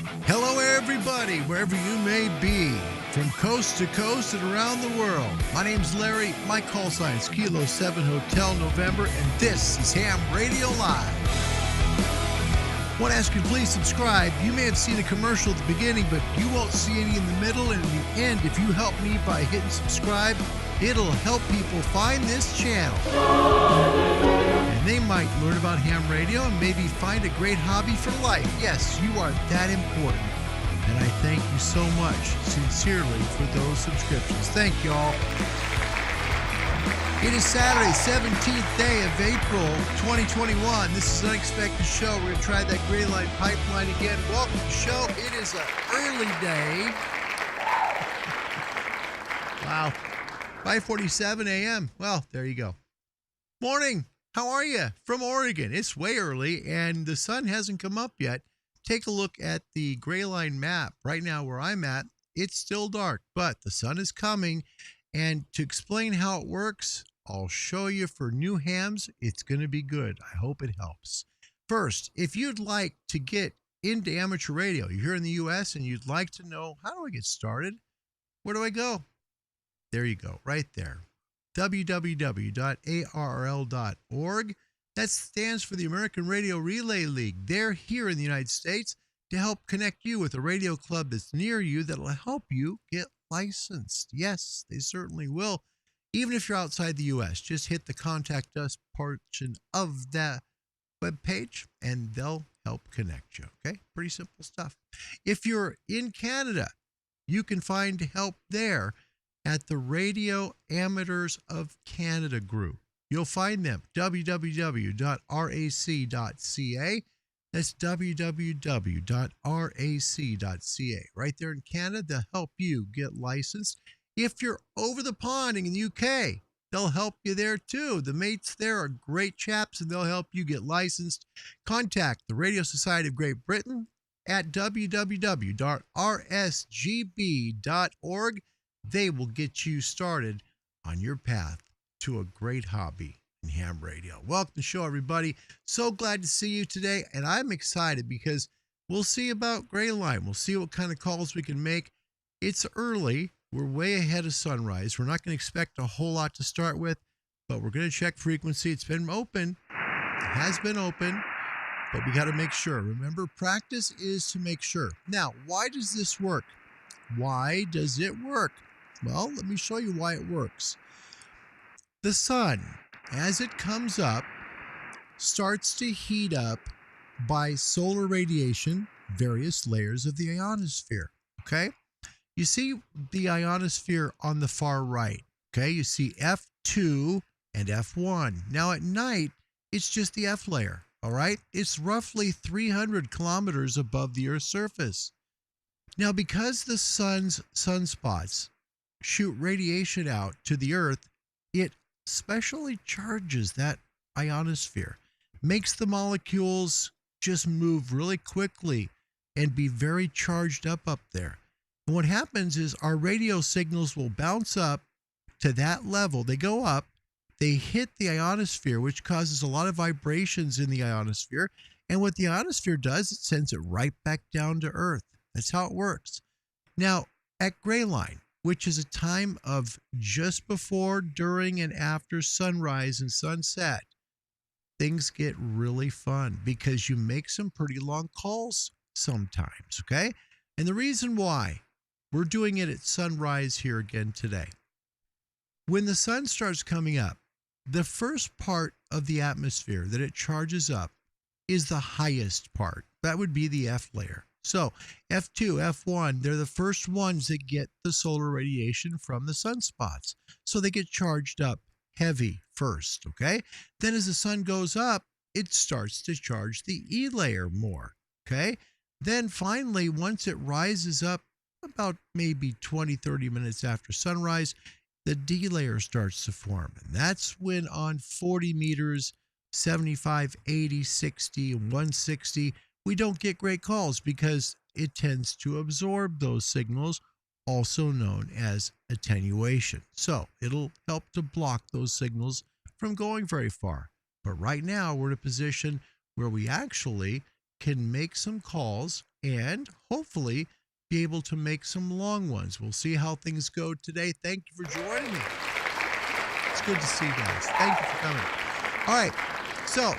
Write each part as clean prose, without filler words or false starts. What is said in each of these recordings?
Hello, everybody, wherever you may be, from coast to coast and around the world. My name's Larry. My call sign is Kilo 7 Hotel November, and this is Ham Radio Live. Want to ask you to please subscribe. You may have seen a commercial at the beginning, but you won't see any in the middle and in the end. If you help me by hitting subscribe, it'll help people find this channel. And they might learn about ham radio and maybe find a great hobby for life. Yes, you are that important. And I thank you so much, sincerely, for those subscriptions. Thank you all. It is Saturday, 17th day of April, 2021. This is an unexpected show. We're going to try that Grayline pipeline again. Welcome to the show. It is an early day. Wow. 5:47 a.m. Well, there you go. Morning. How are you? From Oregon. It's way early, and the sun hasn't come up yet. Take a look at the Grayline map. Right now where I'm at, it's still dark, but the sun is coming. And to explain how it works, I'll show you for new hams. It's going to be good. I hope it helps. First, if you'd like to get into amateur radio, you're here in the U.S. and you'd like to know, how do I get started? Where do I go? There you go, right there. www.arl.org. That stands for the American Radio Relay League. They're here in the United States to help connect you with a radio club that's near you that'll help you get licensed. Yes, they certainly will. Even if you're outside the U.S., just hit the Contact Us portion of that webpage and they'll help connect you. Okay? Pretty simple stuff. If you're in Canada, you can find help there at the Radio Amateurs of Canada group. You'll find them, www.rac.ca. That's www.rac.ca. Right there in Canada, they'll help you get licensed. If you're over the pond in the UK, they'll help you there too. The mates there are great chaps, and they'll help you get licensed. Contact the Radio Society of Great Britain at www.rsgb.org. They will get you started on your path to a great hobby in ham radio. Welcome to the show, everybody. So glad to see you today, and I'm excited because we'll see about Grayline. We'll see what kind of calls we can make. It's early. We're way ahead of sunrise. We're not going to expect a whole lot to start with, but we're going to check frequency. It's been open. It has been open, but we got to make sure. Remember, practice is to make sure. Now, why does this work? Why does it work? Well, let me show you why it works. The sun, as it comes up, starts to heat up by solar radiation, various layers of the ionosphere, okay? You see the ionosphere on the far right, okay? You see F2 and F1. Now at night, it's just the F layer, all right? It's roughly 300 kilometers above the Earth's surface. Now, because the sun's sunspots shoot radiation out to the Earth, it specially charges that ionosphere, makes the molecules just move really quickly and be very charged up there. And what happens is our radio signals will bounce up to that level. They go up, they hit the ionosphere, which causes a lot of vibrations in the ionosphere. And what the ionosphere does, it sends it right back down to Earth. That's how it works. Now, at Grayline, which is a time of just before, during, and after sunrise and sunset, things get really fun because you make some pretty long calls sometimes, okay? And the reason why, we're doing it at sunrise here again today. When the sun starts coming up, the first part of the atmosphere that it charges up is the highest part. That would be the F layer. So F2, F1, they're the first ones that get the solar radiation from the sunspots. So they get charged up heavy first, okay? Then as the sun goes up, it starts to charge the E layer more, okay? Then finally, once it rises up about maybe 20, 30 minutes after sunrise, the D layer starts to form. And that's when on 40 meters, 75, 80, 60, 160, we don't get great calls because it tends to absorb those signals, also known as attenuation. So it'll help to block those signals from going very far. But right now we're in a position where we actually can make some calls and hopefully be able to make some long ones. We'll see how things go today. Thank you for joining me. It's good to see you guys. Thank you for coming. All right, so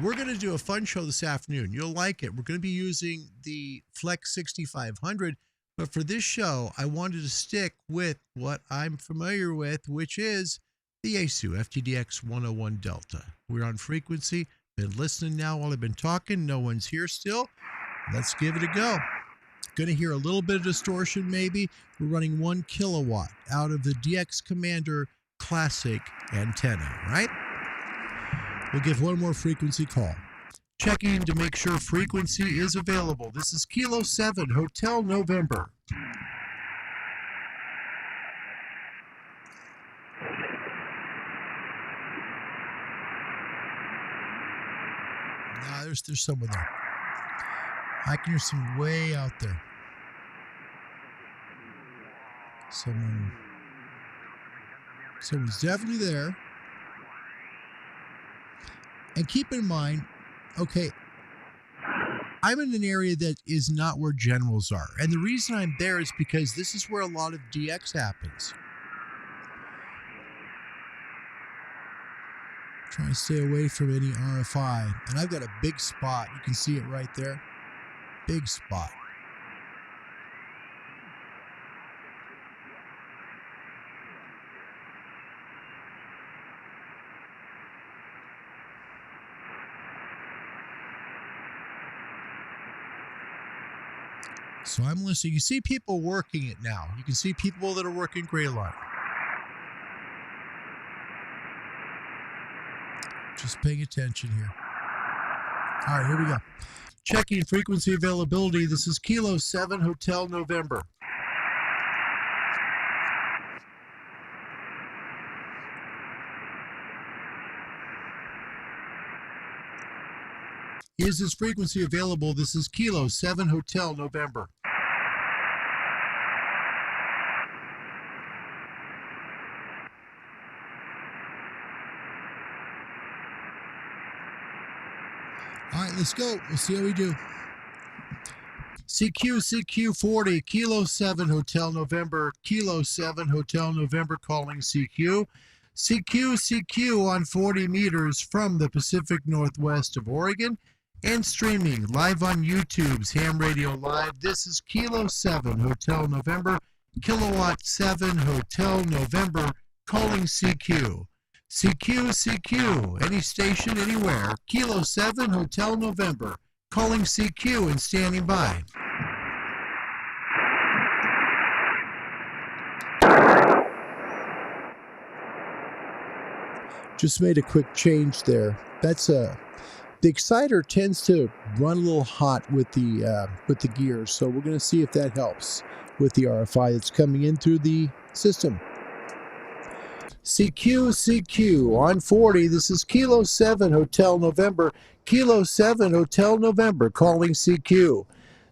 we're going to do a fun show this afternoon. You'll like it. We're going to be using the Flex 6500, but for this show, I wanted to stick with what I'm familiar with, which is the ASU FTDX 101 Delta. We're on frequency. Been listening now while I've been talking. No one's here still. Let's give it a go. Going to hear a little bit of distortion maybe. We're running 1 kilowatt out of the DX Commander Classic antenna, right? We'll give one more frequency call. Checking to make sure frequency is available. This is Kilo 7 Hotel November. Nah, there's someone there. I can hear some way out there. Someone's definitely there. And keep in mind, okay, I'm in an area that is not where generals are. And the reason I'm there is because this is where a lot of DX happens. Trying to stay away from any RFI. And I've got a big spot. You can see it right there. Big spot. So I'm listening. You see people working it now. You can see people that are working Grayline. Just paying attention here. All right, here we go. Checking frequency availability. This is Kilo 7 Hotel November. Is this frequency available? This is Kilo 7 Hotel November. All right, let's go. We'll see how we do. CQ 40, Kilo 7 Hotel November, Kilo 7 Hotel November calling CQ. CQ on 40 meters from the Pacific Northwest of Oregon and streaming live on YouTube's Ham Radio Live. This is Kilo 7 Hotel November, Kilowatt 7 Hotel November calling CQ. CQ, any station, anywhere. Kilo 7 Hotel November, calling CQ and standing by. Just made a quick change there. The exciter tends to run a little hot with the gears, so we're going to see if that helps with the RFI that's coming in through the system. CQ on 40. This is Kilo 7 Hotel November, Kilo 7 Hotel November calling CQ.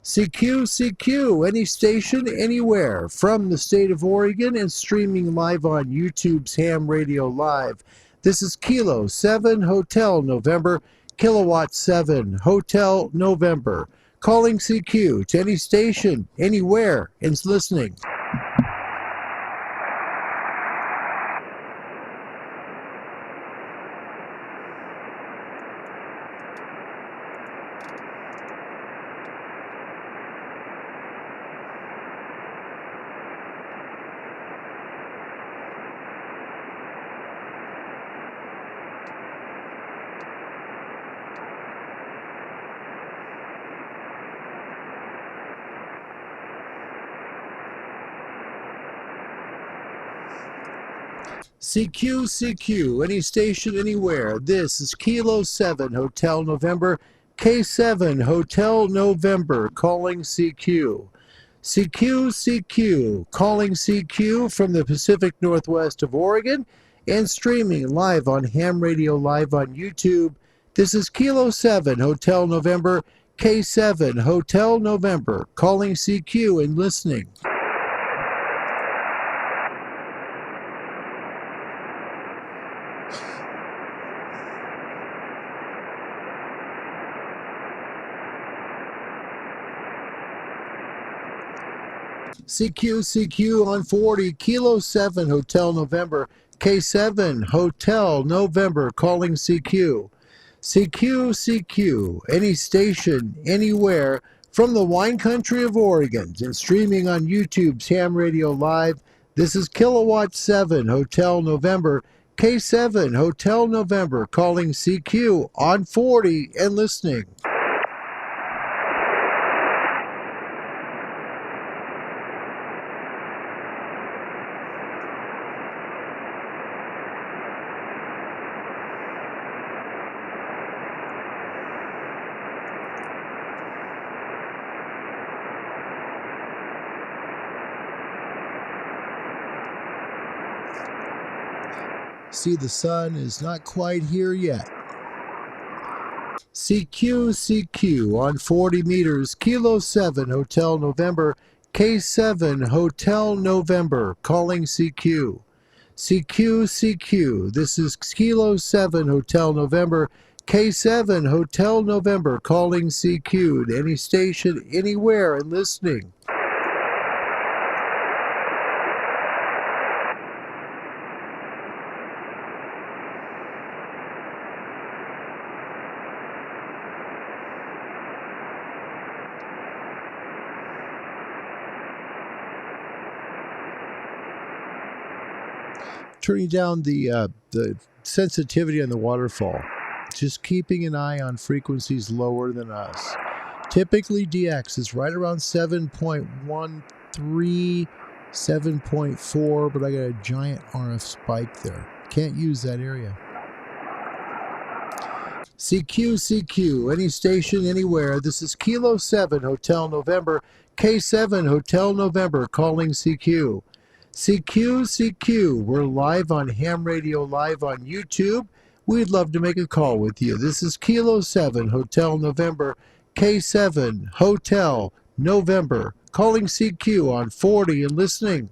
CQ, any station, anywhere from the state of Oregon and streaming live on YouTube's Ham Radio Live. This is Kilo 7 Hotel November, Kilowatt 7 Hotel November calling CQ to any station, anywhere, and listening. CQ, any station, anywhere. This is Kilo 7 Hotel November, K7 Hotel November calling CQ. CQ, calling CQ from the Pacific Northwest of Oregon and streaming live on Ham Radio Live on YouTube. This is Kilo 7 Hotel November, K7 Hotel November calling CQ and listening. CQ on 40, Kilo 7 Hotel November, K7 Hotel November, calling CQ. CQ, any station, anywhere, from the wine country of Oregon, and streaming on YouTube's Ham Radio Live. This is Kilowatt 7 Hotel November, K7 Hotel November, calling CQ on 40 and listening. See, the sun is not quite here yet. CQ on 40 meters, Kilo 7 Hotel November, K7 Hotel November, calling CQ. CQ, this is Kilo 7 Hotel November, K7 Hotel November, calling CQ to any station, anywhere, and listening. Turning down the sensitivity on the waterfall, just keeping an eye on frequencies lower than us. Typically DX is right around 7.13, 7.4, but I got a giant RF spike there. Can't use that area. CQ, any station, anywhere. This is Kilo 7 Hotel November, K7 Hotel November, calling CQ. CQ, we're live on Ham Radio Live on YouTube. We'd love to make a call with you. This is Kilo 7 Hotel November, K7 Hotel November, calling CQ on 40 and listening.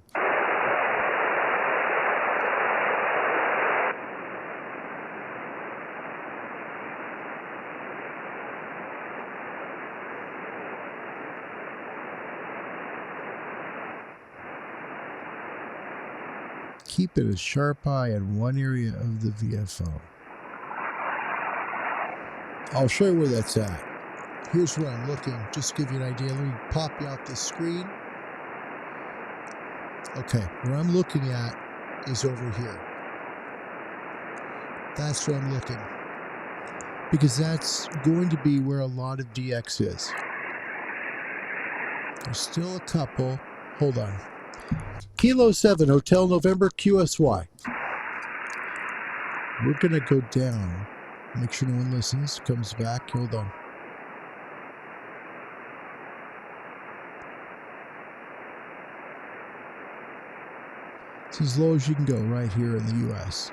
Keeping a sharp eye on one area of the VFO. I'll show you where that's at. Here's where I'm looking, just to give you an idea. Let me pop you out the screen. Okay, where I'm looking at is over here. That's where I'm looking. Because that's going to be where a lot of DX is. There's still a couple. Hold on. Kilo 7 Hotel November, QSY. We're going to go down. Make sure no one listens. Comes back. Hold on. It's as low as you can go right here in the U.S.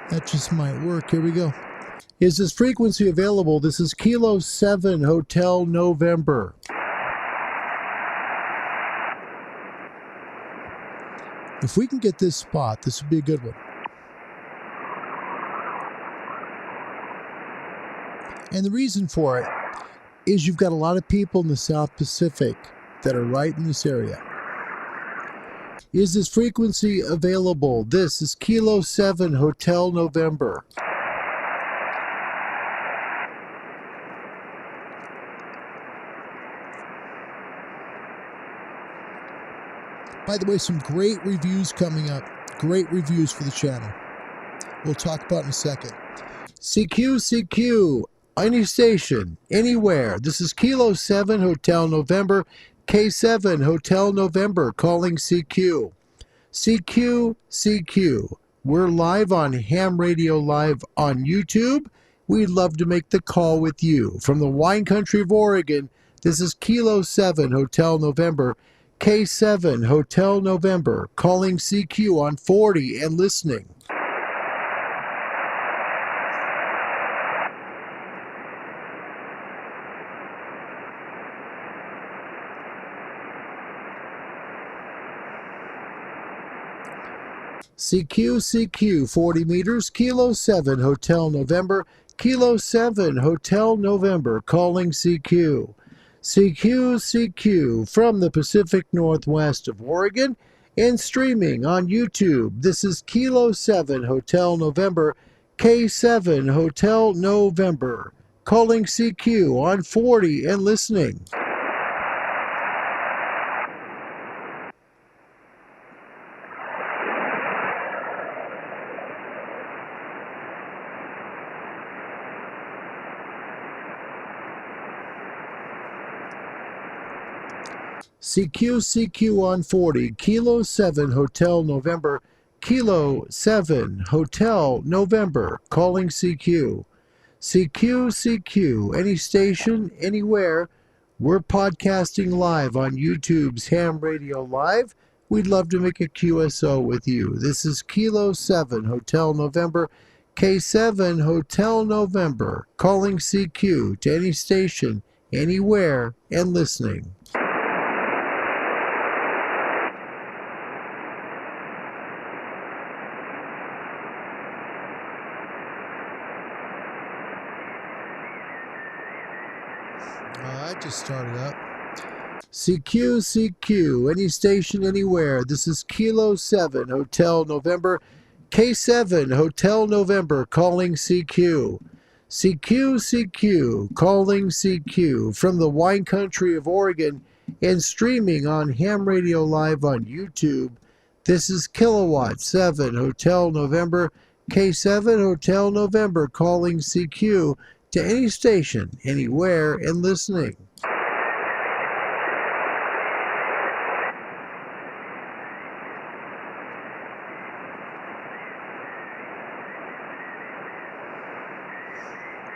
That just might work. Here we go. Is this frequency available? This is Kilo 7 Hotel November. If we can get this spot, this would be a good one. And the reason for it is you've got a lot of people in the South Pacific that are right in this area. Is this frequency available? This is Kilo 7 Hotel November. By the way, some great reviews coming up. Great reviews for the channel. We'll talk about in a second. CQ, any station, anywhere. This is Kilo 7 Hotel November, K7 Hotel November, calling CQ. CQ. We're live on Ham Radio Live on YouTube. We'd love to make the call with you. From the wine country of Oregon, this is Kilo 7 Hotel November, K7 Hotel November, calling CQ on 40 and listening. CQ 40 meters, Kilo 7 Hotel November, Kilo 7 Hotel November, calling CQ. CQ from the Pacific Northwest of Oregon and streaming on YouTube. This is Kilo 7 Hotel November, K7 Hotel November, calling CQ on 40 and listening. CQ on 40, Kilo 7 Hotel November, Kilo 7 Hotel November, calling CQ. CQ, any station, anywhere. We're podcasting live on YouTube's Ham Radio Live. We'd love to make a QSO with you. This is Kilo 7 Hotel November, K7 Hotel November, calling CQ to any station, anywhere, and listening. I just started up. CQ, any station, anywhere. This is Kilo 7 Hotel November, K7 Hotel November, calling CQ. CQ, calling CQ from the wine country of Oregon and streaming on Ham Radio Live on YouTube. This is Kilowatt 7 Hotel November, K7 Hotel November, calling CQ to any station, anywhere, and listening.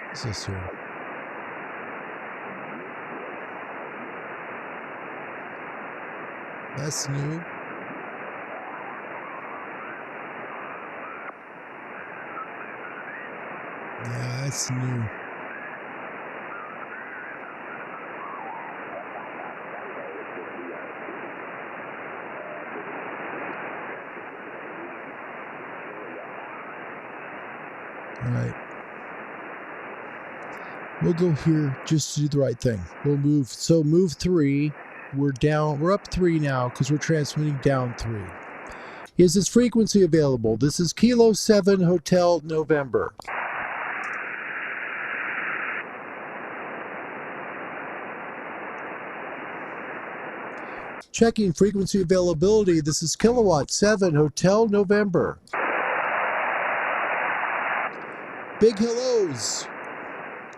What's this here? That's new. Yeah, that's new. All right. We'll go here just to do the right thing. We'll move. So move 3. We're down. We're up 3 now because we're transmitting down 3. Is this frequency available? This is Kilo 7 Hotel November. Checking frequency availability. This is Kilowatt 7 Hotel November. Big hellos.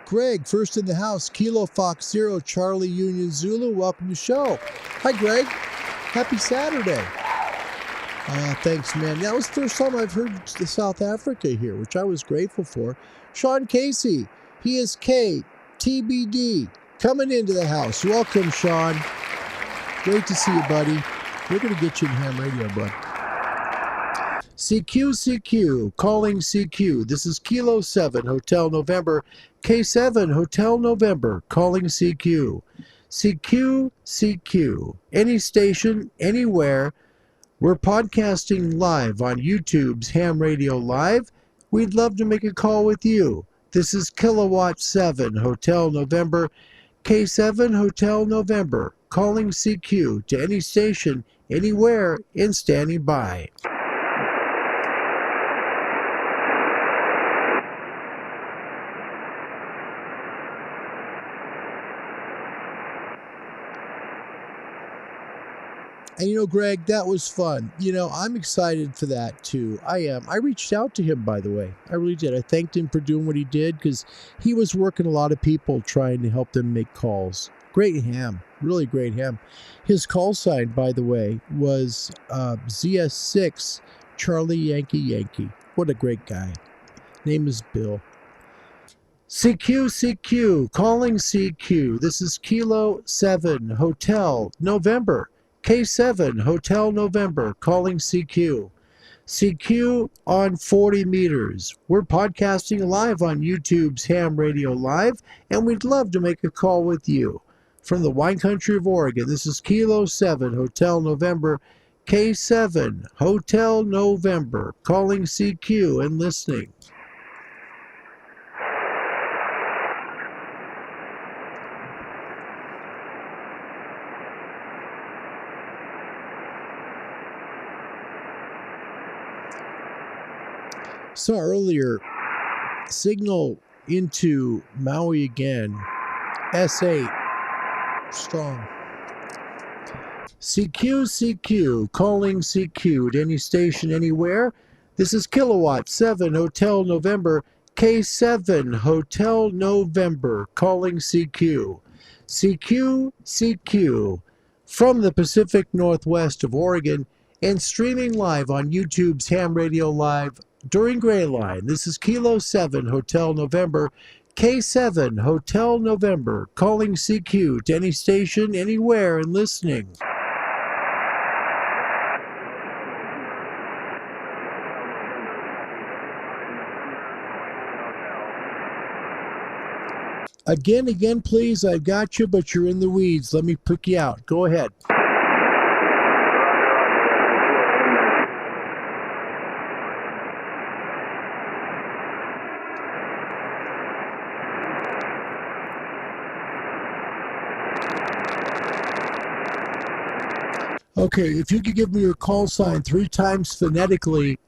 Greg, first in the house, Kilo Fox 0, Charlie Union Zulu. Welcome to the show. Hi, Greg. Happy Saturday. Thanks, man. That was the first time I've heard the South Africa here, which I was grateful for. Sean Casey, he is K, TBD, coming into the house. Welcome, Sean. Great to see you, buddy. We're going to get you in ham radio, bud. CQ, calling CQ. This is Kilo 7 Hotel November, K7 Hotel November, calling CQ. CQ, any station, anywhere. We're podcasting live on YouTube's Ham Radio Live. We'd love to make a call with you. This is Kilowatt 7 Hotel November, K7 Hotel November, calling CQ to any station, anywhere, and standing by. And you know, Greg, that was fun. You know, I'm excited for that too. I am. I reached out to him, by the way. I really did. I thanked him for doing what he did because he was working a lot of people trying to help them make calls. Great ham. Really great ham. His call sign, by the way, was ZS6 Charlie Yankee. What a great guy. Name is Bill. CQ, calling CQ. This is Kilo 7 Hotel November. K7 Hotel November, calling CQ. CQ on 40 meters. We're podcasting live on YouTube's Ham Radio Live, and we'd love to make a call with you. From the wine country of Oregon, this is Kilo 7 Hotel November, K7 Hotel November, calling CQ and listening. Saw earlier, signal into Maui again, S8, strong. CQ, calling CQ to any station anywhere. This is Kilowatt 7 Hotel November, K7 Hotel November, calling CQ. CQ, from the Pacific Northwest of Oregon and streaming live on YouTube's Ham Radio Live during Grayline. This is Kilo 7 Hotel November, K7 Hotel November, calling CQ to any station anywhere and listening. Again, please, I've got you, but you're in the weeds. Let me pick you out. Go ahead. Okay, if you could give me your call sign three times phonetically,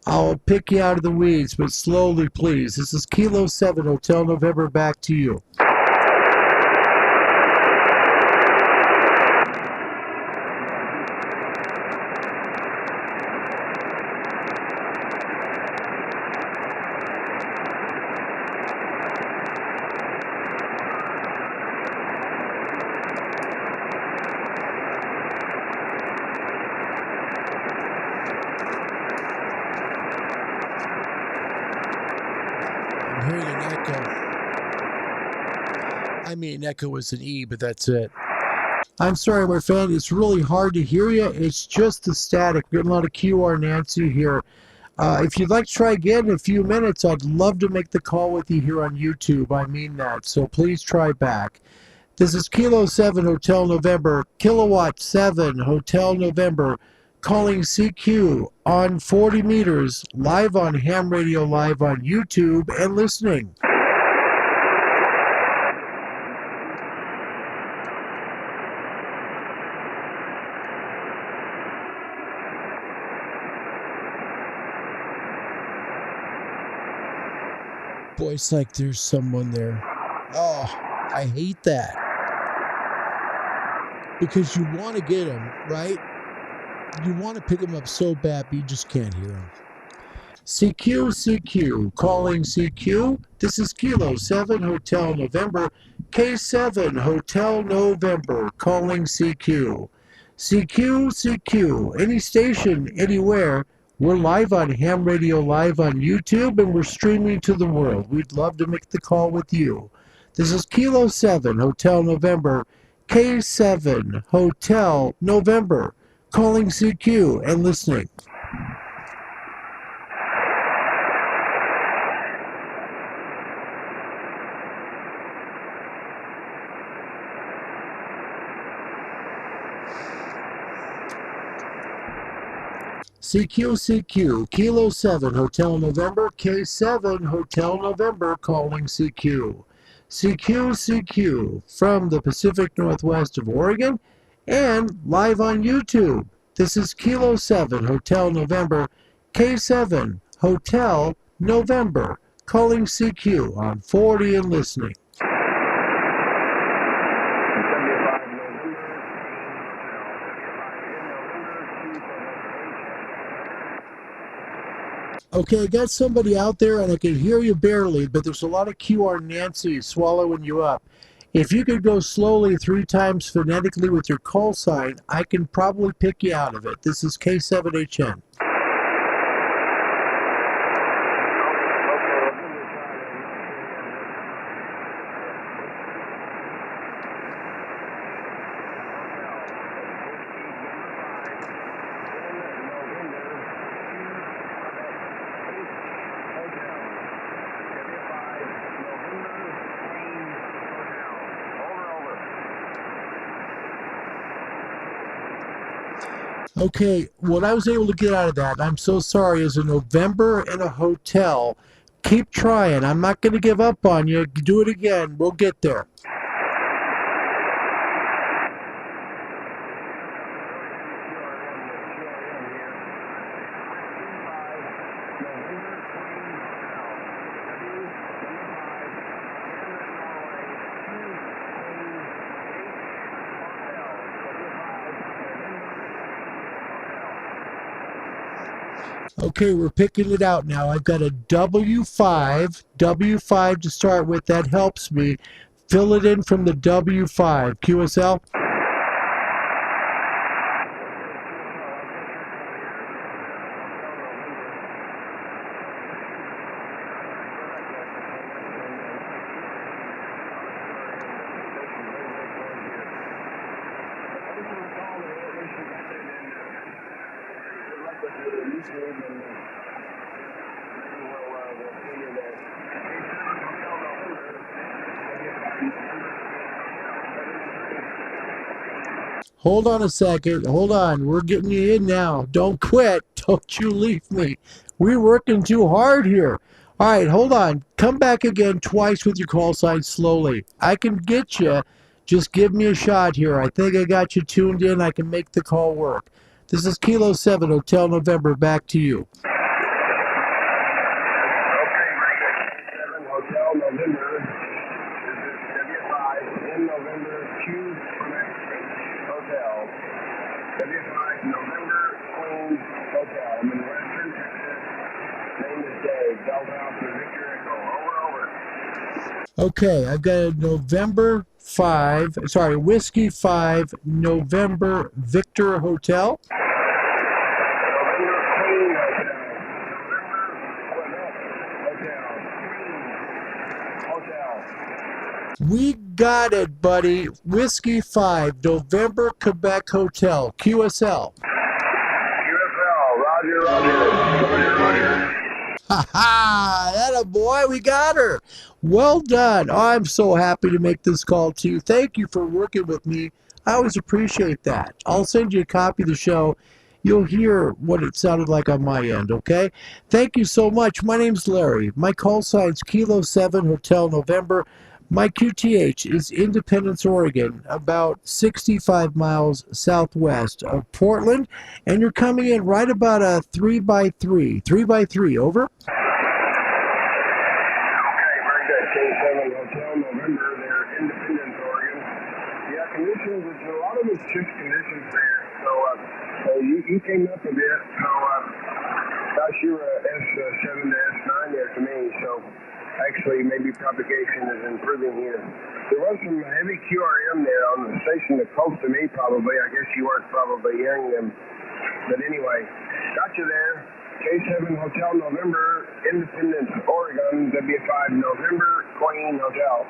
I'll pick you out of the weeds, but slowly, please. This is Kilo 7 Hotel November, back to you. I'm hearing an echo. I mean, echo is an E, but that's it. I'm sorry, my friend. It's really hard to hear you. It's just the static. We're getting a lot of QR Nancy here. If you'd like to try again in a few minutes, I'd love to make the call with you here on YouTube. I mean that. So please try back. This is Kilo 7 Hotel November, Kilowatt 7 Hotel November, calling CQ on 40 meters, live on Ham Radio Live on YouTube, and listening. Boy, it's like there's someone there. Oh, I hate that. Because you want to get them, right? You want to pick them up so bad, but you just can't hear them. CQ, calling CQ. This is Kilo 7 Hotel November, K7 Hotel November, calling CQ. CQ, any station, anywhere. We're live on Ham Radio Live on YouTube, and we're streaming to the world. We'd love to make the call with you. This is Kilo 7 Hotel November, K7 Hotel November, calling CQ and listening. CQ, Kilo 7 Hotel November, K7 Hotel November, calling CQ. CQ, from the Pacific Northwest of Oregon, and live on YouTube. This is Kilo 7 Hotel November, K7 Hotel November, calling CQ on 40 and listening. Okay, I got somebody out there and I can hear you barely, but there's a lot of QR Nancy swallowing you up. If you could go slowly 3 times phonetically with your call sign, I can probably pick you out of it. This is K7HN. Okay, what I was able to get out of that, I'm so sorry, is a November in a hotel. Keep trying. I'm not going to give up on you. Do it again. We'll get there. Okay, we're picking it out now. I've got a W5 to start with. That helps me. Fill it in from the W5. QSL? Hold on a second. Hold on. We're getting you in now. Don't quit. Don't you leave me. We're working too hard here. All right, hold on. Come back again twice with your call sign slowly. I can get you. Just give me a shot here. I think I got you tuned in. I can make the call work. This is Kilo 7 Hotel November. Back to you. Hotel November. This is W5 in November Q Hotel. W5 November Queen Hotel. I'm in Western Texas. Name is Dave. Delta Alpha Victor Echo. Over. Okay, I've got a Whiskey 5 November Victor Hotel. We got it, buddy. Whiskey 5, November, Quebec Hotel. QSL. QSL, Roger. Ha ha! That a boy, we got her. Well done. Oh, I'm so happy to make this call to you. Thank you for working with me. I always appreciate that. I'll send you a copy of the show. You'll hear what it sounded like on my end, okay? Thank you so much. My name's Larry. My call sign's Kilo 7 Hotel November. My QTH is Independence, Oregon, about 65 miles southwest of Portland, and you're coming in right about a 3x3. 3x3, over? Okay, very good. K7 Hotel November, they're Independence, Oregon. Yeah, conditions, a lot of it's shift conditions there. So you came up a bit. So, gosh, you were S7 to S9 there to me. So, actually, maybe propagation is improving here. There was some heavy QRM there on the station that close to me, probably. I guess you weren't probably hearing them. But anyway, got you there. K7 Hotel November, Independence, Oregon, W5 November, Queen Hotel.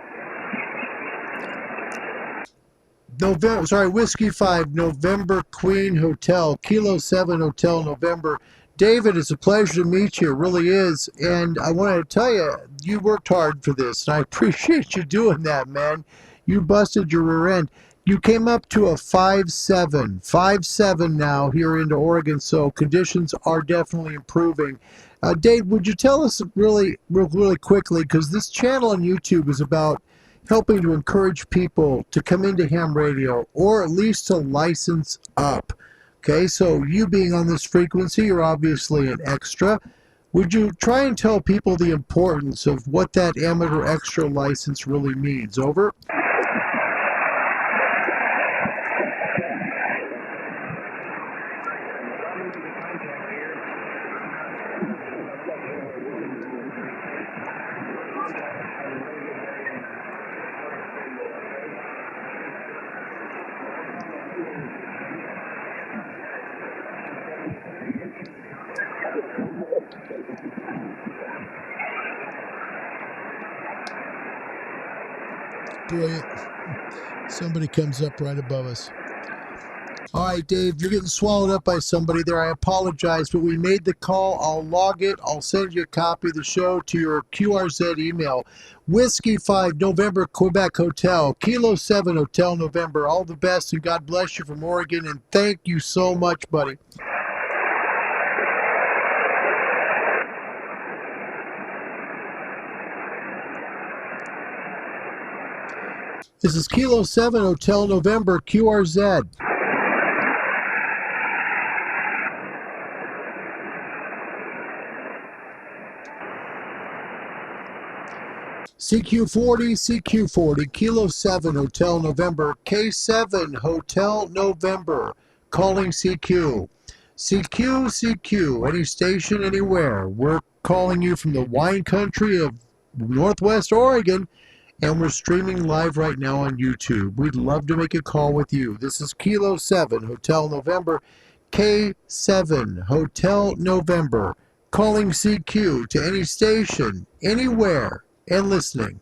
Whiskey 5, November, Queen Hotel, Kilo 7 Hotel November. David, it's a pleasure to meet you. It really is. And I want to tell you, you worked hard for this, and I appreciate you doing that, man. You busted your rear end. You came up to a 5.7. 5.7 now here into Oregon, so conditions are definitely improving. Dave, would you tell us really quickly, because this channel on YouTube is about helping to encourage people to come into ham radio, or at least to license up. Okay, so you being on this frequency, you're obviously an extra. Would you try and tell people the importance of what that amateur extra license really means? Over. Brilliant. Somebody comes up right above us. All right, Dave, you're getting swallowed up by somebody there. I apologize, but we made the call. I'll log it. I'll send you a copy of the show to your QRZ email. Whiskey 5 November Quebec Hotel, Kilo 7 Hotel November. All the best, and God bless you from Oregon, and thank you so much, buddy. This is Kilo 7 Hotel November QRZ. CQ40, Kilo 7 Hotel November, K7 Hotel November, calling CQ. CQ, any station, anywhere. We're calling you from the wine country of Northwest Oregon, and we're streaming live right now on YouTube. We'd love to make a call with you. This is Kilo 7 Hotel November, K7 Hotel November, calling CQ to any station, anywhere, and listening.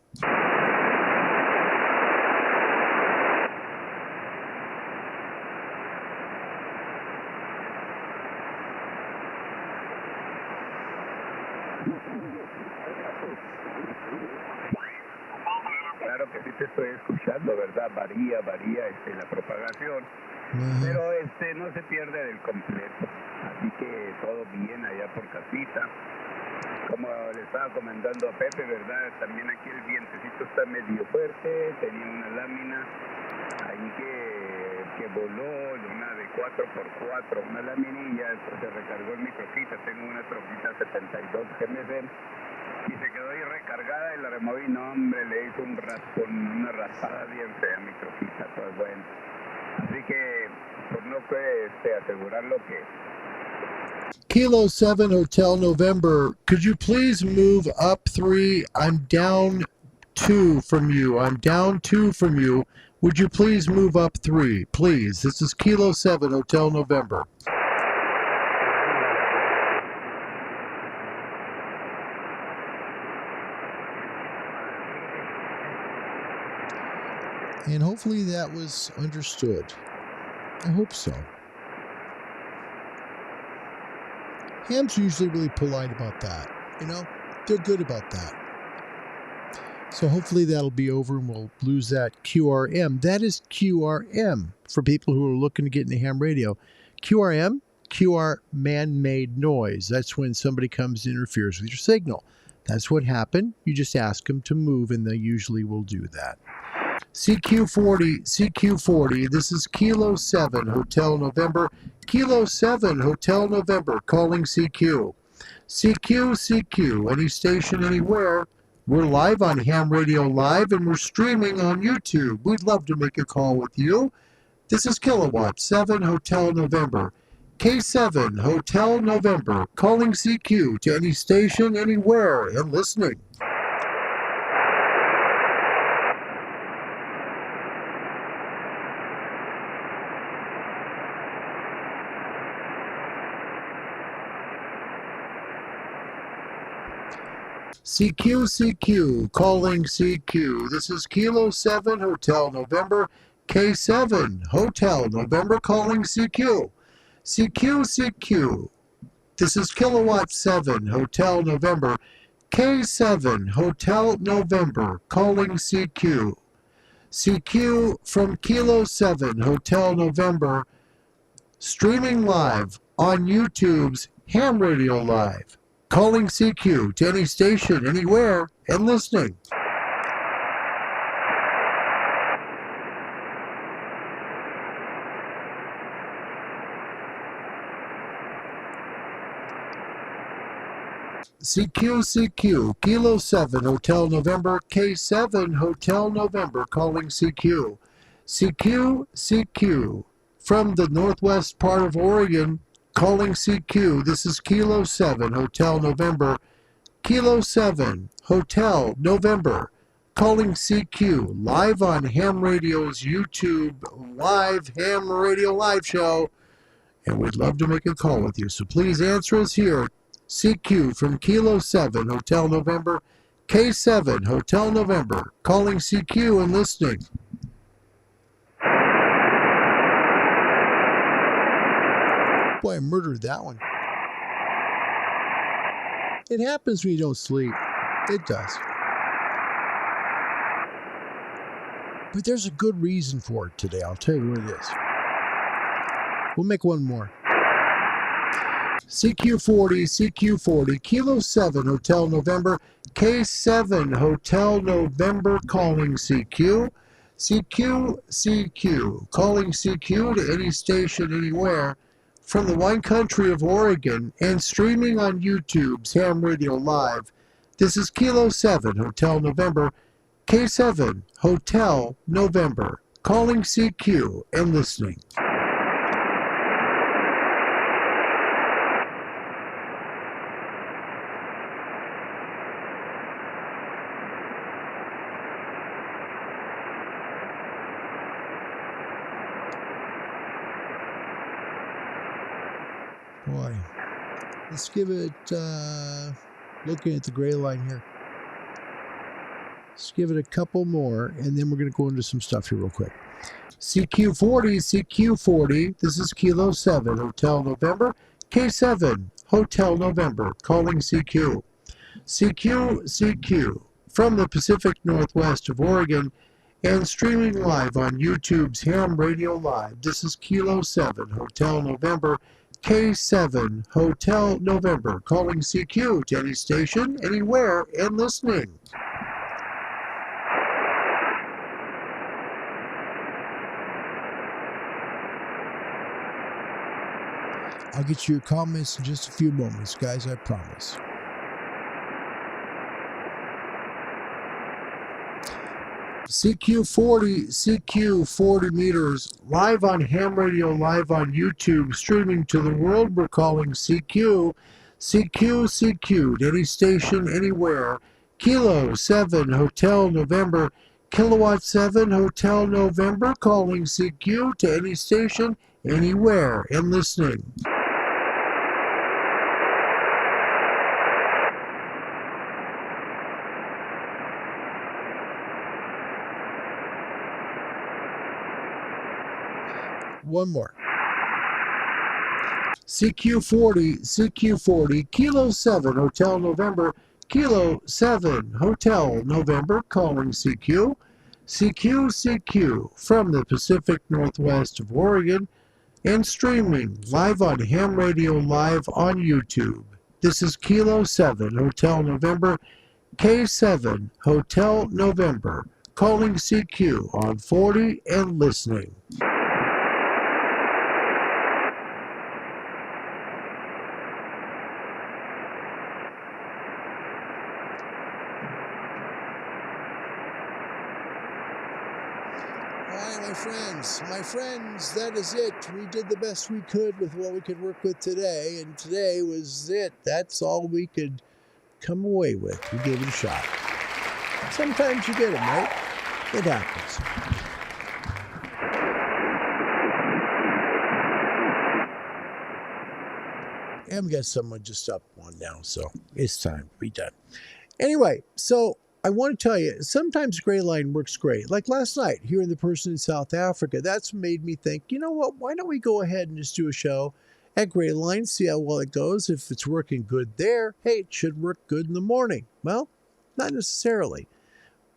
Claro que sí te estoy escuchando, ¿verdad? Varía la propagación, pero no se pierde del completo, así que todo bien allá por casita. Como le estaba comentando a Pepe, ¿verdad? También aquí el vientecito está medio fuerte, tenía una lámina ahí que voló, una de 4x4, una laminilla, se recargó en mi troquita, tengo una troquita 72 GMC, y se quedó ahí recargada y la removí. No, hombre, le hizo un raspón, una raspada bien fea a mi troquita, pues bueno. Así que, pues no puede asegurar lo que... Kilo 7 Hotel November, could you please move up 3? I'm down 2 from you. Would you please move up 3? Please. This is Kilo 7 Hotel November. And hopefully that was understood. I hope so. Ham's usually really polite about that. You know, they're good about that. So hopefully that'll be over and we'll lose that QRM. That is QRM for people who are looking to get into ham radio. QRM, QR man-made noise. That's when somebody comes and interferes with your signal. That's what happened. You just ask them to move and they usually will do that. CQ40, this is Kilo 7 Hotel November, Kilo 7 Hotel November, calling CQ. CQ, any station, anywhere. We're live on Ham Radio Live and we're streaming on YouTube. We'd love to make a call with you. This is Kilowatt 7 Hotel November, K7 Hotel November, calling CQ to any station, anywhere, and listening. CQ, calling CQ. This is Kilo 7 Hotel November, K7 Hotel November, calling CQ. CQ. This is Kilowatt 7 Hotel November, K7 Hotel November, calling CQ. CQ from Kilo 7 Hotel November, streaming live on YouTube's Ham Radio Live. Calling CQ to any station, anywhere, and listening. CQ, Kilo 7 Hotel November, K7 Hotel November, calling CQ. CQ, from the northwest part of Oregon, calling CQ. This is Kilo 7 Hotel November, Kilo 7 Hotel November, calling CQ, live on Ham Radio's YouTube live Ham Radio live show, and we'd love to make a call with you, so please answer us here. CQ from Kilo 7 Hotel November, K7 Hotel November, calling CQ and listening. Boy, I murdered that one. It happens when you don't sleep. It does. But there's a good reason for it today. I'll tell you what it is. We'll make one more. CQ40, CQ40, Kilo 7, Hotel November, K7, Hotel November, calling CQ. CQ, calling CQ to any station anywhere from the wine country of Oregon and streaming on YouTube's Ham Radio Live. This is Kilo 7, Hotel November, K7, Hotel November, calling CQ and listening. Boy, let's give it, looking at the gray line here, let's give it a couple more, and then we're going to go into some stuff here real quick. CQ40, CQ40, this is Kilo 7, Hotel November, K7, Hotel November, calling CQ. CQ, from the Pacific Northwest of Oregon, and streaming live on YouTube's Ham Radio Live. This is Kilo 7, Hotel November, K7, Hotel November, calling CQ to any station, anywhere, and listening. I'll get you your comments in just a few moments, guys, I promise. CQ40 meters, live on Ham Radio, live on YouTube, streaming to the world. We're calling CQ to any station, anywhere. Kilo 7, Hotel November, Kilowatt 7, Hotel November, calling CQ to any station, anywhere, and listening. One more. CQ40, Kilo 7, Hotel November, Kilo 7, Hotel November, calling CQ. CQ, from the Pacific Northwest of Oregon, and streaming live on Ham Radio Live on YouTube. This is Kilo 7, Hotel November, K7, Hotel November, calling CQ on 40 and listening. My friends, that is it. We did the best we could with what we could work with today, and today was it. That's all we could come away with. We gave it a shot. Sometimes you get them, right? It happens. And we got someone just up one now, so it's time to be done. Anyway, so I want to tell you, sometimes Grayline works great. Like last night, hearing the person in South Africa, that's made me think, you know what, why don't we go ahead and just do a show at Grayline, see how well it goes. If it's working good there, hey, it should work good in the morning. Well, not necessarily.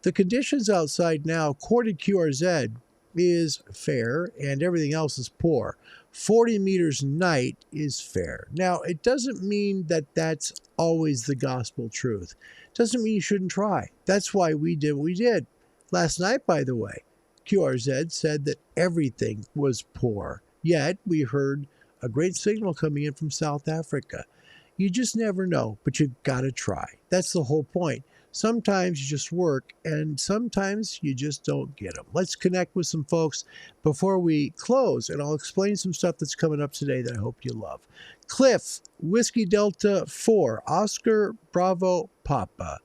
The conditions outside now, according to QRZ, is fair and everything else is poor. 40 meters night is fair. Now, it doesn't mean that that's always the gospel truth. Doesn't mean you shouldn't try. That's why we did what we did. Last night, by the way, QRZ said that everything was poor. Yet, we heard a great signal coming in from South Africa. You just never know, but you've got to try. That's the whole point. Sometimes you just work, and sometimes you just don't get them. Let's connect with some folks before we close, and I'll explain some stuff that's coming up today that I hope you love. Cliff, Whiskey Delta 4, Oscar Bravo Papa.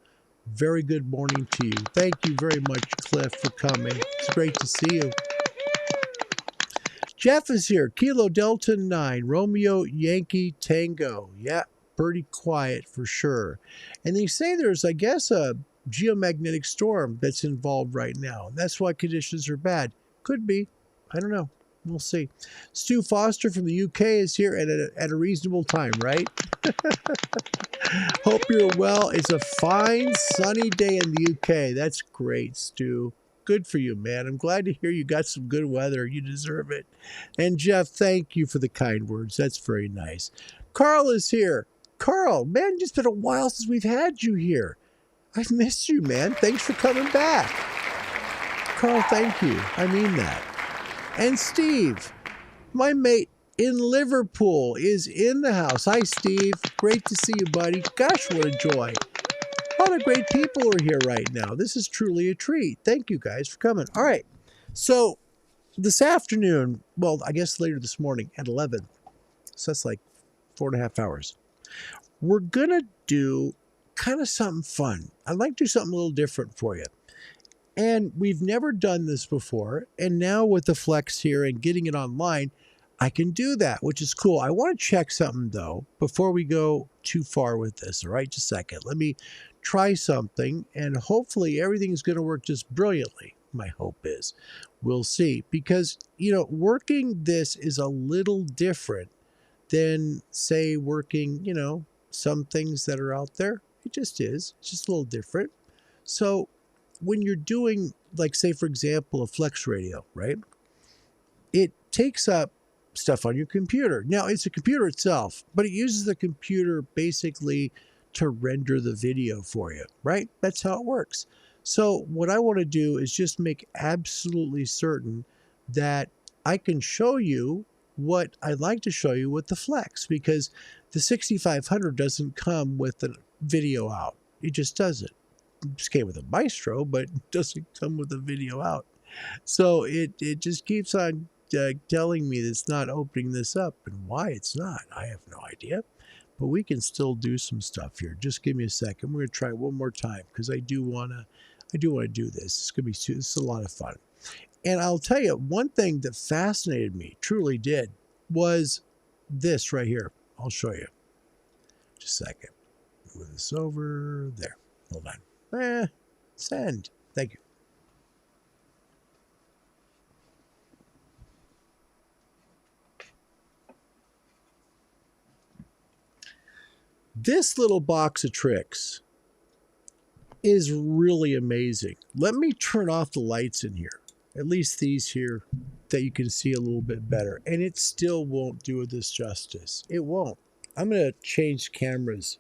Very good morning to you. Thank you very much, Cliff, for coming. It's great to see you. Jeff is here. Kilo Delta 9, Romeo Yankee Tango. Yeah, pretty quiet for sure. And they say there's, I guess, a geomagnetic storm that's involved right now. And that's why conditions are bad. Could be. I don't know. We'll see. Stu Foster from the UK is here at a reasonable time, right? Hope you're well. It's a fine, sunny day in the UK. That's great, Stu. Good for you, man. I'm glad to hear you got some good weather. You deserve it. And Jeff, thank you for the kind words. That's very nice. Carl is here. Carl, man, it's been a while since we've had you here. I've missed you, man. Thanks for coming back. Carl, thank you. I mean that. And Steve, my mate in Liverpool, is in the house. Hi, Steve. Great to see you, buddy. Gosh, what a joy. A lot of great people are here right now. This is truly a treat. Thank you guys for coming. All right. So this afternoon, well, I guess later this morning at 11, so that's like 4.5 hours, we're going to do kind of something fun. I'd like to do something a little different for you. And we've never done this before. And now with the Flex here and getting it online, I can do that, which is cool. I want to check something, though, before we go too far with this. All right, just a second. Let me try something, and hopefully everything's going to work just brilliantly. My hope is. We'll see. Because, working this is a little different than, say, working, some things that are out there. It just is. It's just a little different. So when you're doing, like, say, for example, a Flex radio, right? It takes up stuff on your computer. Now, it's a computer itself, but it uses the computer basically to render the video for you, right? That's how it works. So what I want to do is just make absolutely certain that I can show you what I'd like to show you with the Flex, because the 6500 doesn't come with a video out. It just doesn't. It just came with a Maestro, but it doesn't come with a video out. So it just keeps on telling me that it's not opening this up, and why it's not, I have no idea. But we can still do some stuff here. Just give me a second. We're gonna try one more time because I do wanna do this. It's gonna be this is a lot of fun. And I'll tell you, one thing that fascinated me, truly did, was this right here. I'll show you. Just a second. Move this over there. Hold on. Send. Thank you. This little box of tricks is really amazing. Let me turn off the lights in here, at least these here, that you can see a little bit better. And it still won't do this justice. It won't. I'm going to change cameras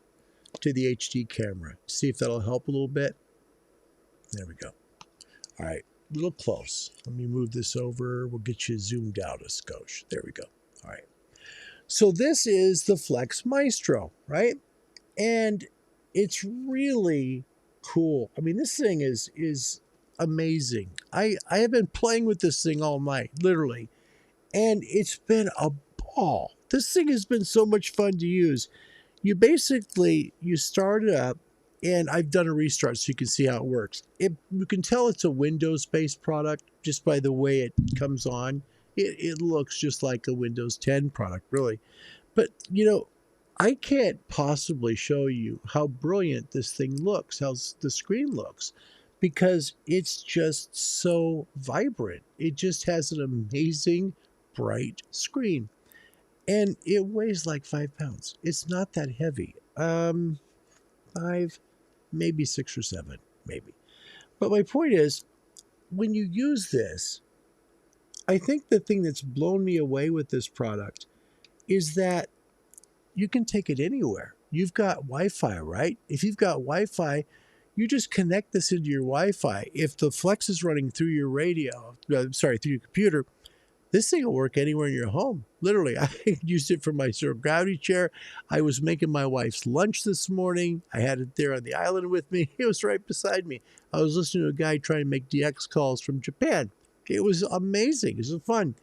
to the HD camera, see if that'll help a little bit. There we go. All right, a little close. Let me move this over. We'll get you zoomed out a skosh. There we go. All right. So this is the Flex Maestro, right? And it's really cool. I mean, this thing is amazing. I have been playing with this thing all night, literally, and it's been a ball. This thing has been so much fun to use. You start it up, and I've done a restart so you can see how it works. You can tell it's a Windows-based product just by the way it comes on. It looks just like a Windows 10 product, really. But, I can't possibly show you how brilliant this thing looks, how the screen looks, because it's just so vibrant. It just has an amazing, bright screen. And it weighs like 5 pounds. It's not that heavy. 5, maybe 6 or 7, maybe. But my point is, when you use this, I think the thing that's blown me away with this product is that you can take it anywhere. You've got Wi-Fi, right? If you've got Wi-Fi, you just connect this into your Wi-Fi. If the Flex is running through your through your computer, this thing will work anywhere in your home. Literally, I used it for my zero gravity chair. I was making my wife's lunch this morning. I had it there on the island with me. It was right beside me. I was listening to a guy trying to make DX calls from Japan. It was amazing. It was fun.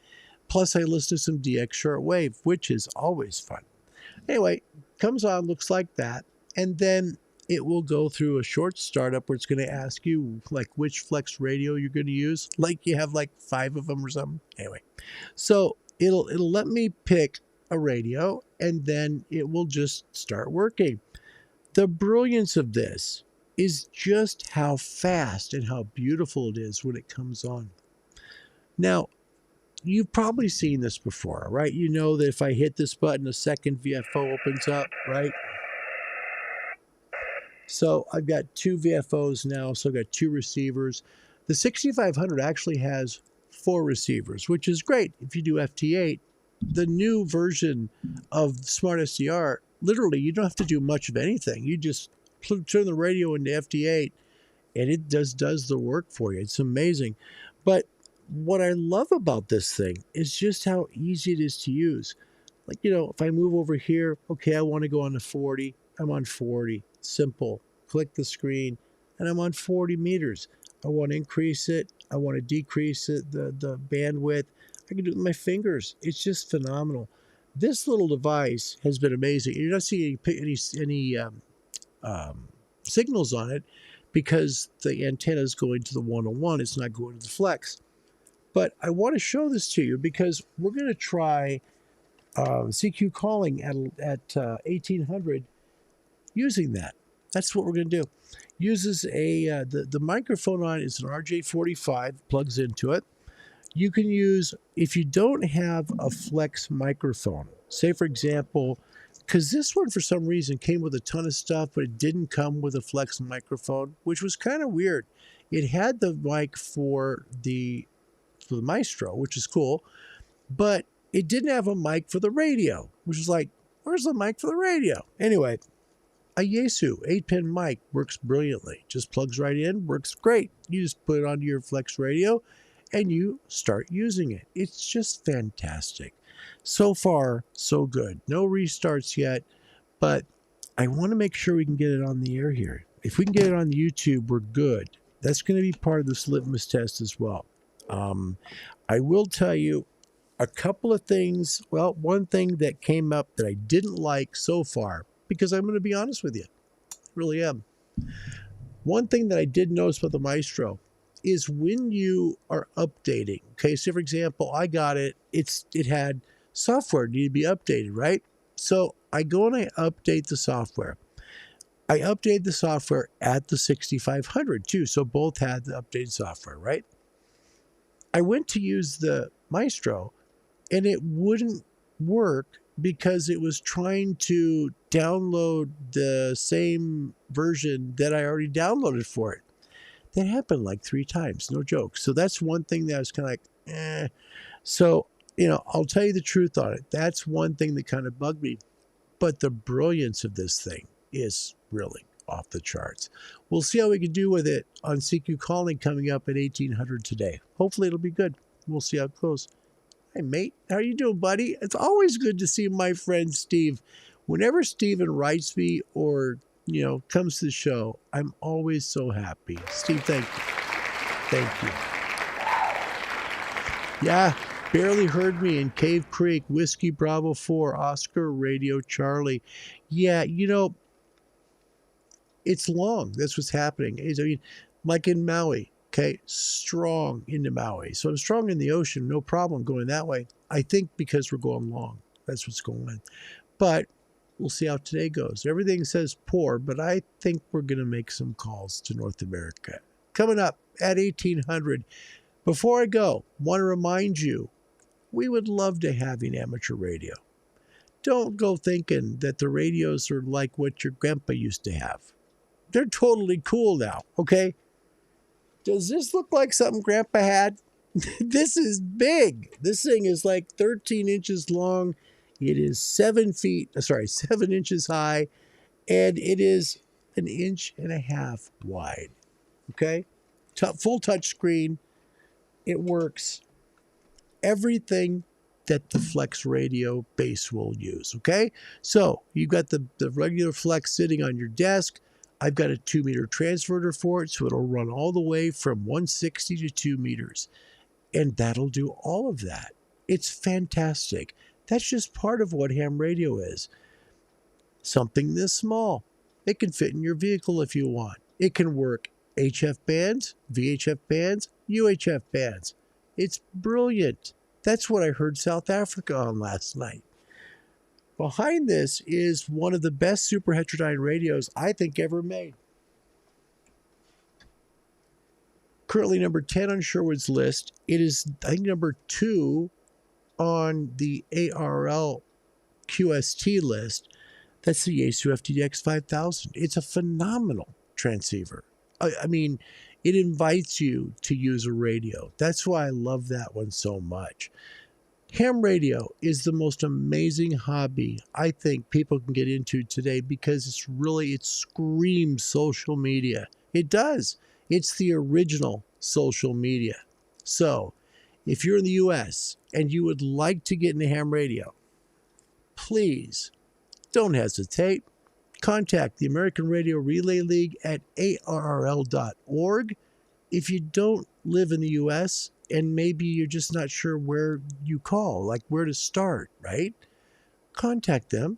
Plus, I listened to some DX shortwave, which is always fun. Anyway, comes on, looks like that. And then it will go through a short startup where it's going to ask you like which Flex radio you're going to use. Like you have like 5 of them or something. Anyway, so it'll let me pick a radio and then it will just start working. The brilliance of this is just how fast and how beautiful it is when it comes on. Now, you've probably seen this before, right? You know that if I hit this button, a second VFO opens up, right? So I've got two VFOs now, so I've got two receivers. The 6500 actually has four receivers, which is great if you do FT8. The new version of Smart SDR, literally, you don't have to do much of anything. You just turn the radio into FT8, and it does the work for you. It's amazing. But what I love about this thing is just how easy it is to use. Like, if I move over here, okay, I want to go on to 40. I'm on 40. Simple. Click the screen, and I'm on 40 meters. I want to increase it. I want to decrease it, the bandwidth. I can do it with my fingers. It's just phenomenal. This little device has been amazing. You're not seeing any signals on it because the antenna is going to the 101. It's not going to the flex. But I want to show this to you because we're going to try CQ calling at 1800 using that. That's what we're going to do. Uses the microphone on it is an RJ45, plugs into it. You can use, if you don't have a flex microphone, say for example, because this one for some reason came with a ton of stuff, but it didn't come with a flex microphone, which was kind of weird. It had the mic for the Maestro, which is cool, but it didn't have a mic for the radio, which is like, where's the mic for the radio? Anyway, a Yaesu 8-pin mic works brilliantly. Just plugs right in, works great. You just put it onto your flex radio and you start using it. It's just fantastic. So far, so good. No restarts yet, but I want to make sure we can get it on the air here. If we can get it on YouTube, we're good. That's going to be part of this litmus test as well. I will tell you a couple of things. Well, one thing that came up that I didn't like so far, because I'm going to be honest with you, I really am. One thing that I did notice about the Maestro is when you are updating. Okay, so for example, I got it. It had software need to be updated, right? So I go and I update the software. I updated the software at the 6500 too, so both had the updated software, right? I went to use the Maestro, and it wouldn't work because it was trying to download the same version that I already downloaded for it. That happened like 3 times, no joke. So that's one thing that I was kind of like, eh. So, I'll tell you the truth on it. That's one thing that kind of bugged me. But the brilliance of this thing is really off the charts. We'll see how we can do with it on CQ Calling coming up at 1800 today. Hopefully it'll be good. We'll see how it goes. Hey, mate, how you doing, buddy? It's always good to see my friend Steve. Whenever Steven writes me or, comes to the show, I'm always so happy. Steve, thank you. Thank you. Yeah, barely heard me in Cave Creek, Whiskey Bravo 4, Oscar Radio Charlie. Yeah, it's long. That's what's happening. Like in Maui. Okay, strong into Maui. So I'm strong in the ocean, no problem going that way. I think because we're going long. That's what's going on. But we'll see how today goes. Everything says poor, but I think we're going to make some calls to North America. Coming up at 1800. Before I go, want to remind you, we would love to have an amateur radio. Don't go thinking that the radios are like what your grandpa used to have. They're totally cool now, okay? Does this look like something Grandpa had? This is big. This thing is like 13 inches long. It is 7 inches high, and it is 1.5 inches wide. Okay? Full touch screen. It works. Everything that the Flex radio base will use. Okay? So you've got the regular Flex sitting on your desk. I've got a 2-meter transverter for it, so it'll run all the way from 160 to 2 meters. And that'll do all of that. It's fantastic. That's just part of what ham radio is. Something this small. It can fit in your vehicle if you want. It can work HF bands, VHF bands, UHF bands. It's brilliant. That's what I heard South Africa on last night. Behind this is one of the best super heterodyne radios I think ever made. Currently number 10 on Sherwood's list. It is, I think, number 2 on the ARL QST list. That's the Yaesu FTDX 5000. It's a phenomenal transceiver. I mean, it invites you to use a radio. That's why I love that one so much. Ham radio is the most amazing hobby I think people can get into today because it screams social media. It does. It's the original social media. So, if you're in the US and you would like to get into ham radio, please don't hesitate. Contact the American Radio Relay League at arrl.org. If you don't live in the US and maybe you're just not sure where you call, like where to start, right? Contact them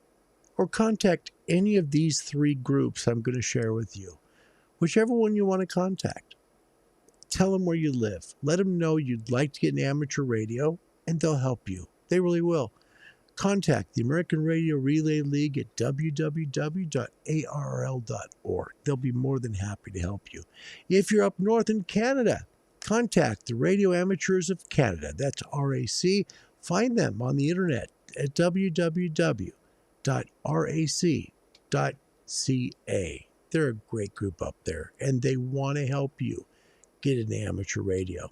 or contact any of these 3 groups I'm going to share with you. Whichever one you want to contact. Tell them where you live. Let them know you'd like to get an amateur radio, and they'll help you. They really will. Contact the American Radio Relay League at www.arl.org. They'll be more than happy to help you. If you're up north in Canada, contact the Radio Amateurs of Canada. That's RAC. Find them on the internet at www.rac.ca. They're a great group up there, and they want to help you get an amateur radio.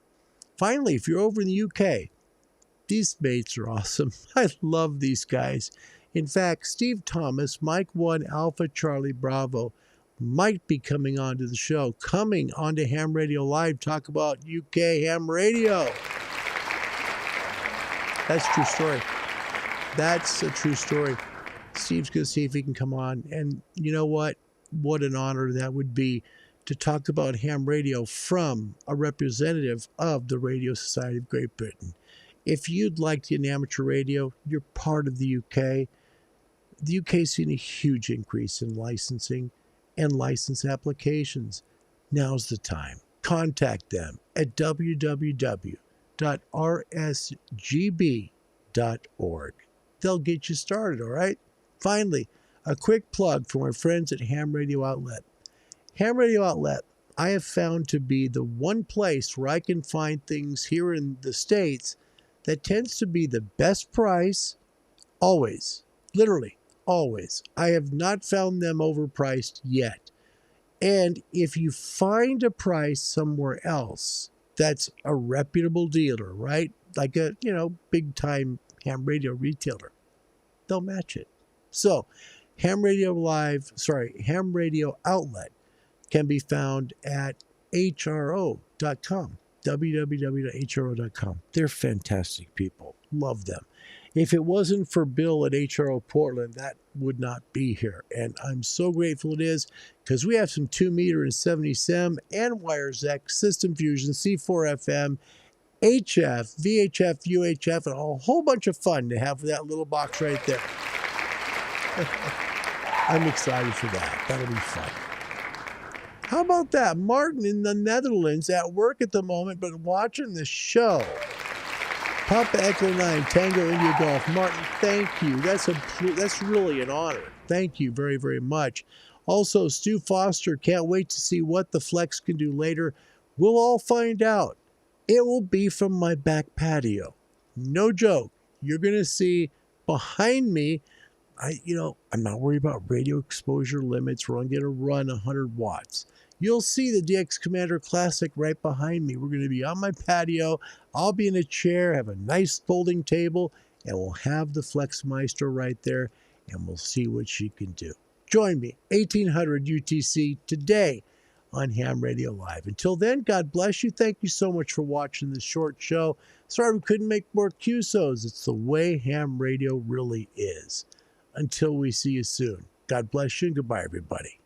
Finally, if you're over in the UK, these mates are awesome. I love these guys. In fact, Steve Thomas, Mike 1 Alpha Charlie Bravo, might be coming onto the show, coming onto Ham Radio Live, talk about UK ham radio. That's a true story. That's a true story. Steve's going to see if he can come on. And you know what? What an honor that would be to talk about ham radio from a representative of the Radio Society of Great Britain. If you'd like to get an amateur radio, you're part of the UK. The UK's seen a huge increase in licensing and license applications. Now's the time. Contact them at www.rsgb.org. They'll get you started, all right? Finally, a quick plug for my friends at Ham Radio Outlet. Ham Radio Outlet, I have found to be the one place where I can find things here in the States that tends to be the best price, always, literally, always. I have not found them overpriced yet. And if you find a price somewhere else that's a reputable dealer, right? Like a, big time ham radio retailer, they'll match it. So, Ham Radio Outlet can be found at hro.com, www.hro.com. They're fantastic people. Love them. If it wasn't for Bill at HRO Portland, that would not be here. And I'm so grateful it is because we have some 2-meter and 70 SEM and Wires X, System Fusion, C4FM, HF, VHF, UHF, and a whole bunch of fun to have that little box right there. I'm excited for that. That'll be fun. How about that? Martin in the Netherlands at work at the moment, but watching the show. Papa Echo 9, Tango India Golf. Martin, thank you. That's really an honor. Thank you very, very much. Also, Stu Foster, can't wait to see what the Flex can do later. We'll all find out. It will be from my back patio. No joke. You're going to see behind me, I'm not worried about radio exposure limits. We're only going to run 100 watts. You'll see the DX Commander Classic right behind me. We're going to be on my patio. I'll be in a chair, have a nice folding table, and we'll have the Flex Maestro right there, and we'll see what she can do. Join me, 1800 UTC today on Ham Radio Live. Until then, God bless you. Thank you so much for watching this short show. Sorry we couldn't make more QSOs. It's the way ham radio really is. Until we see you soon. God bless you and goodbye, everybody.